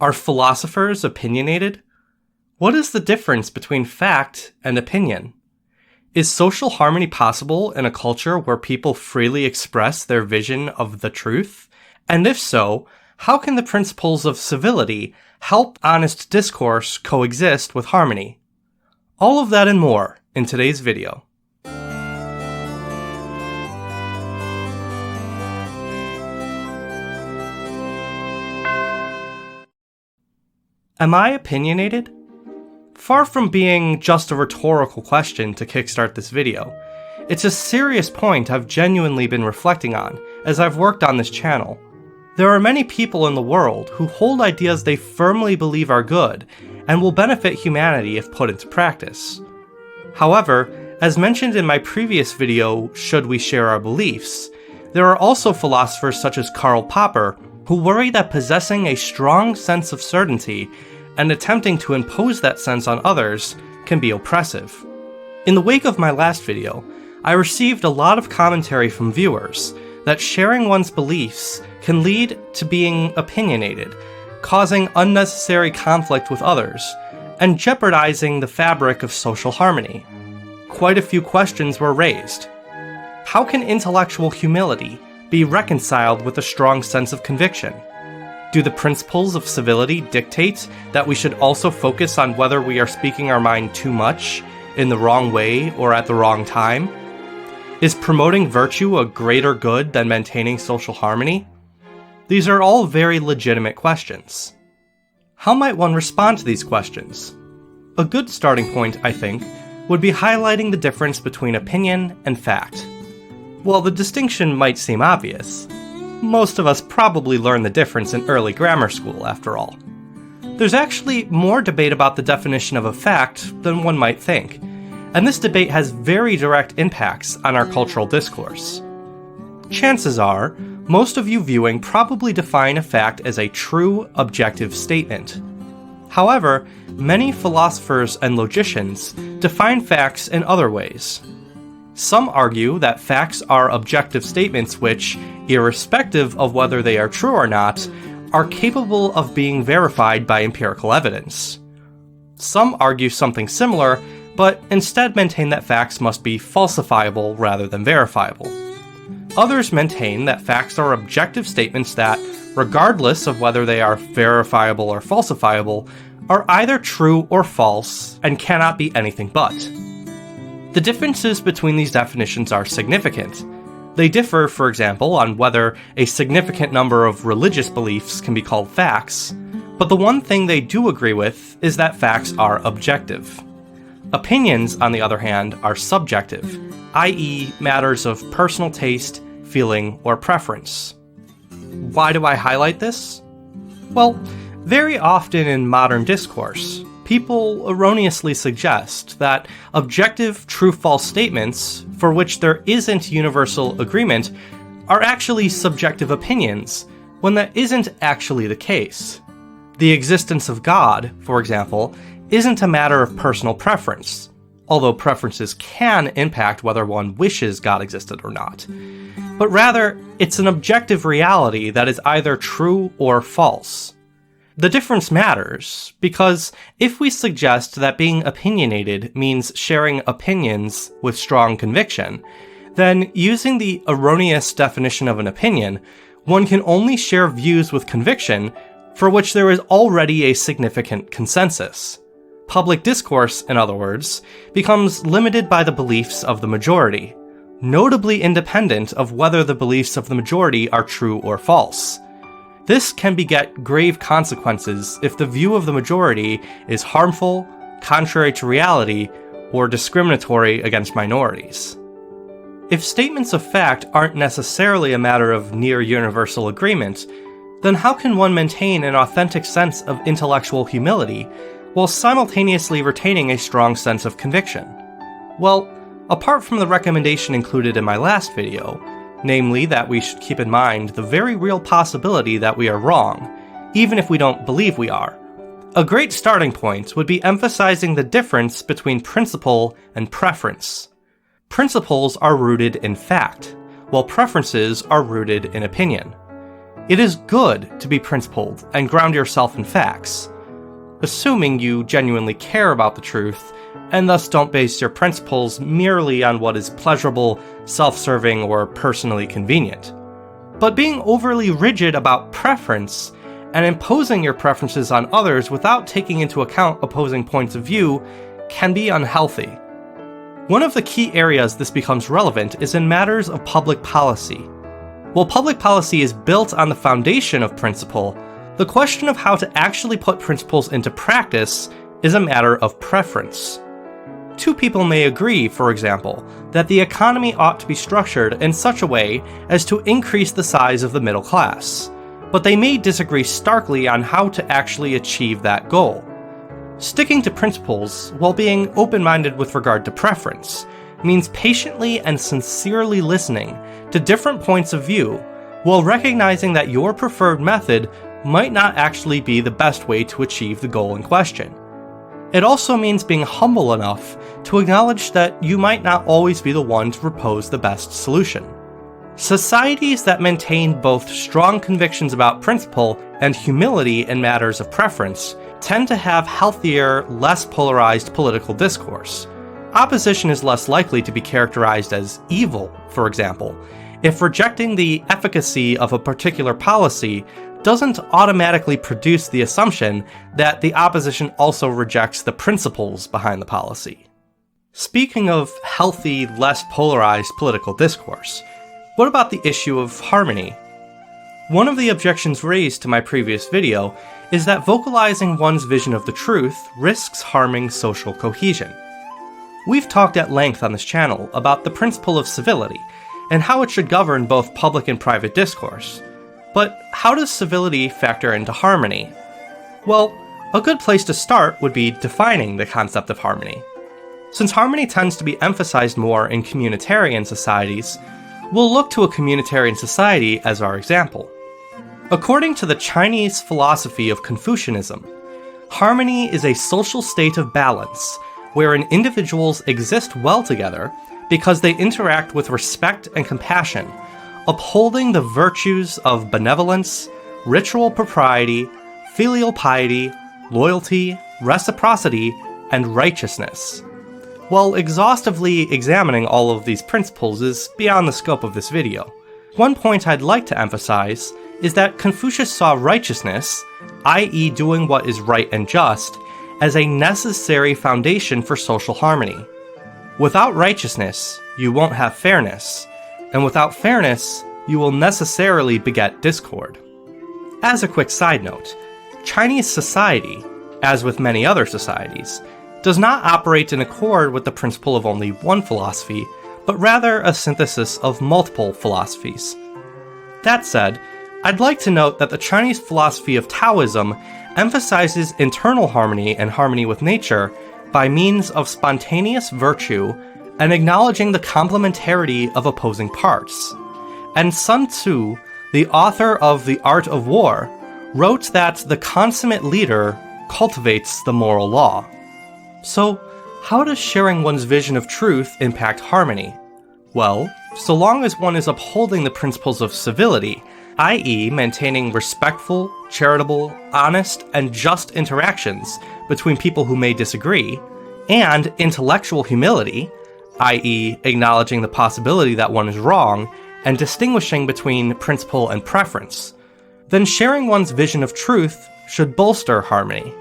Are philosophers opinionated? What is the difference between fact and opinion? Is social harmony possible in a culture where people freely express their vision of the truth? And if so, how can the principles of civility help honest discourse coexist with harmony? All of that and more in today's video. Am I opinionated? Far from being just a rhetorical question to kickstart this video, it's a serious point I've genuinely been reflecting on as I've worked on this channel. There are many people in the world who hold ideas they firmly believe are good and will benefit humanity if put into practice. However, as mentioned in my previous video, Should We Share Our Beliefs?, there are also philosophers such as Karl who worry that possessing a strong sense of certainty and attempting to impose that sense on others can be oppressive. In the wake of my last video, I received a lot of commentary from viewers that sharing one's beliefs can lead to being opinionated, causing unnecessary conflict with others, and jeopardizing the fabric of social harmony. Quite a few questions were raised. How can intellectual humility be reconciled with a strong sense of conviction? Do the principles of civility dictate that we should also focus on whether we are speaking our mind too much, in the wrong way, or at the wrong time? Is promoting virtue a greater good than maintaining social harmony? These are all very legitimate questions. How might one respond to these questions? A good starting point, I think, would be highlighting the difference between opinion and fact. While the distinction might seem obvious, most of us probably learned the difference in early grammar school, after all. There's actually more debate about the definition of a fact than one might think, and this debate has very direct impacts on our cultural discourse. Chances are, most of you viewing probably define a fact as a true, objective statement. However, many philosophers and logicians define facts in other ways. Some argue that facts are objective statements which, irrespective of whether they are true or not, are capable of being verified by empirical evidence. Some argue something similar, but instead maintain that facts must be falsifiable rather than verifiable. Others maintain that facts are objective statements that, regardless of whether they are verifiable or falsifiable, are either true or false and cannot be anything but. The differences between these definitions are significant. They differ, for example, on whether a significant number of religious beliefs can be called facts, but the one thing they do agree with is that facts are objective. Opinions, on the other hand, are subjective, i.e., matters of personal taste, feeling, or preference. Why do I highlight this? Well, very often in modern discourse, people erroneously suggest that objective true-false statements, for which there isn't universal agreement, are actually subjective opinions, when that isn't actually the case. The existence of God, for example, isn't a matter of personal preference, although preferences can impact whether one wishes God existed or not. But rather, it's an objective reality that is either true or false. The difference matters, because if we suggest that being opinionated means sharing opinions with strong conviction, then using the erroneous definition of an opinion, one can only share views with conviction for which there is already a significant consensus. Public discourse, in other words, becomes limited by the beliefs of the majority, notably independent of whether the beliefs of the majority are true or false. This can beget grave consequences if the view of the majority is harmful, contrary to reality, or discriminatory against minorities. If statements of fact aren't necessarily a matter of near-universal agreement, then how can one maintain an authentic sense of intellectual humility while simultaneously retaining a strong sense of conviction? Well, apart from the recommendation included in my last video, namely that we should keep in mind the very real possibility that we are wrong, even if we don't believe we are, a great starting point would be emphasizing the difference between principle and preference. Principles are rooted in fact, while preferences are rooted in opinion. it is good to be principled and ground yourself in facts, assuming you genuinely care about the truth and thus don't base your principles merely on what is pleasurable, self-serving, or personally convenient. But being overly rigid about preference and imposing your preferences on others without taking into account opposing points of view can be unhealthy. One of the key areas this becomes relevant is in matters of public policy. While public policy is built on the foundation of principle, the question of how to actually put principles into practice is a matter of preference. Two people may agree, for example, that the economy ought to be structured in such a way as to increase the size of the middle class, but they may disagree starkly on how to actually achieve that goal. Sticking to principles, while being open-minded with regard to preference, means patiently and sincerely listening to different points of view, while recognizing that your preferred method might not actually be the best way to achieve the goal in question. It also means being humble enough to acknowledge that you might not always be the one to propose the best solution. Societies that maintain both strong convictions about principle and humility in matters of preference tend to have healthier, less polarized political discourse. Opposition is less likely to be characterized as evil, for example, if rejecting the efficacy of a particular policy doesn't automatically produce the assumption that the opposition also rejects the principles behind the policy. Speaking of healthy, less polarized political discourse, what about the issue of harmony? One of the objections raised to my previous video is that vocalizing one's vision of the truth risks harming social cohesion. We've talked at length on this channel about the principle of civility and how it should govern both public and private discourse. But how does civility factor into harmony? Well, a good place to start would be defining the concept of harmony. Since harmony tends to be emphasized more in communitarian societies, we'll look to a communitarian society as our example. According to the Chinese philosophy of Confucianism, harmony is a social state of balance wherein individuals exist well together because they interact with respect and compassion, upholding the virtues of benevolence, ritual propriety, filial piety, loyalty, reciprocity, and righteousness. While exhaustively examining all of these principles is beyond the scope of this video, one point I'd like to emphasize is that Confucius saw righteousness, i.e. doing what is right and just, as a necessary foundation for social harmony. Without righteousness, you won't have fairness, and without fairness, you will necessarily beget discord. As a quick side note, Chinese society, as with many other societies, does not operate in accord with the principle of only one philosophy, but rather a synthesis of multiple philosophies. That said, I'd like to note that the Chinese philosophy of Taoism emphasizes internal harmony and harmony with nature by means of spontaneous virtue and acknowledging the complementarity of opposing parts. And Sun Tzu, the author of The Art of War, wrote that the consummate leader cultivates the moral law. So, how does sharing one's vision of truth impact harmony? Well, so long as one is upholding the principles of civility, i.e. maintaining respectful, charitable, honest, and just interactions between people who may disagree, and intellectual humility, i.e. acknowledging the possibility that one is wrong, and distinguishing between principle and preference, then sharing one's vision of truth should bolster harmony.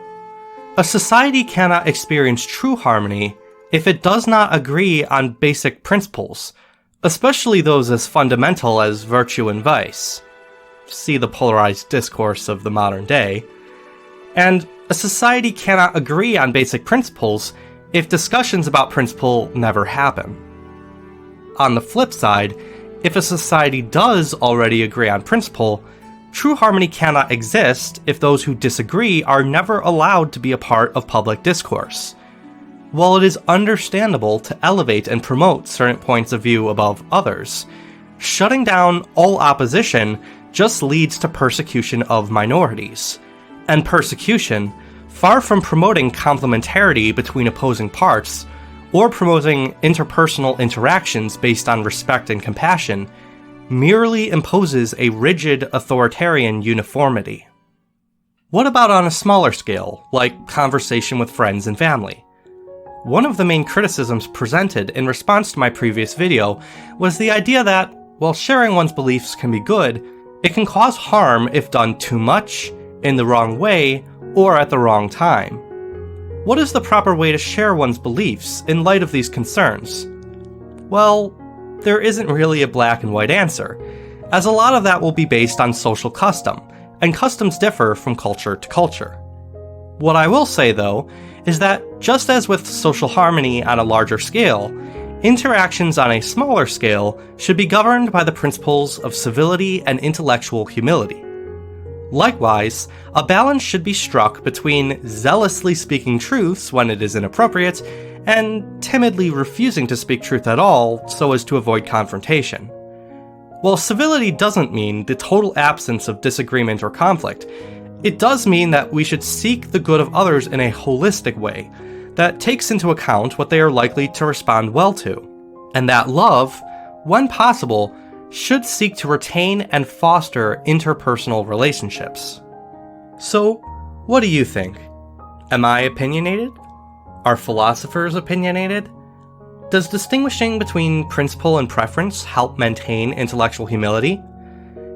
A society cannot experience true harmony if it does not agree on basic principles, especially those as fundamental as virtue and vice. See the polarized discourse of the modern day. And a society cannot agree on basic principles if discussions about principle never happen. On the flip side, if a society does already agree on principle, true harmony cannot exist if those who disagree are never allowed to be a part of public discourse. While it is understandable to elevate and promote certain points of view above others, shutting down all opposition just leads to persecution of minorities. And persecution, far from promoting complementarity between opposing parts, or promoting interpersonal interactions based on respect and compassion, merely imposes a rigid authoritarian uniformity. What about on a smaller scale, like conversation with friends and family? One of the main criticisms presented in response to my previous video was the idea that, while sharing one's beliefs can be good, it can cause harm if done too much, in the wrong way, or at the wrong time. What is the proper way to share one's beliefs in light of these concerns? Well, there isn't really a black and white answer, as a lot of that will be based on social custom, and customs differ from culture to culture. What I will say, though, is that just as with social harmony on a larger scale, interactions on a smaller scale should be governed by the principles of civility and intellectual humility. Likewise, a balance should be struck between zealously speaking truths when it is inappropriate, and timidly refusing to speak truth at all so as to avoid confrontation. While civility doesn't mean the total absence of disagreement or conflict, it does mean that we should seek the good of others in a holistic way that takes into account what they are likely to respond well to, and that love, when possible, should seek to retain and foster interpersonal relationships. So, what do you think? Am I opinionated? Are philosophers opinionated? Does distinguishing between principle and preference help maintain intellectual humility?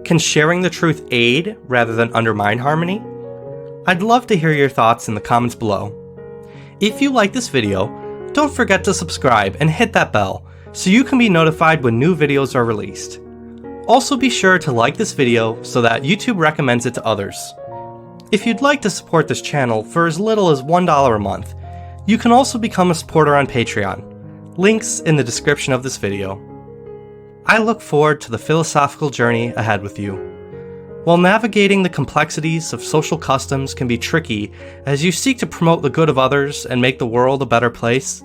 Can sharing the truth aid rather than undermine harmony? I'd love to hear your thoughts in the comments below. If you like this video, don't forget to subscribe and hit that bell so you can be notified when new videos are released. Also be sure to like this video so that YouTube recommends it to others. If you'd like to support this channel for as little as $1 a month, you can also become a supporter on Patreon. Links in the description of this video. I look forward to the philosophical journey ahead with you. While navigating the complexities of social customs can be tricky as you seek to promote the good of others and make the world a better place,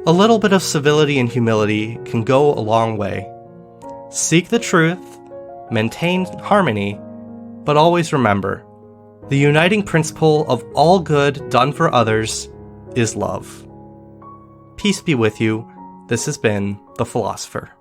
a little bit of civility and humility can go a long way. Seek the truth, maintain harmony, but always remember, the uniting principle of all good done for others is love. Peace be with you. This has been The Philosopher.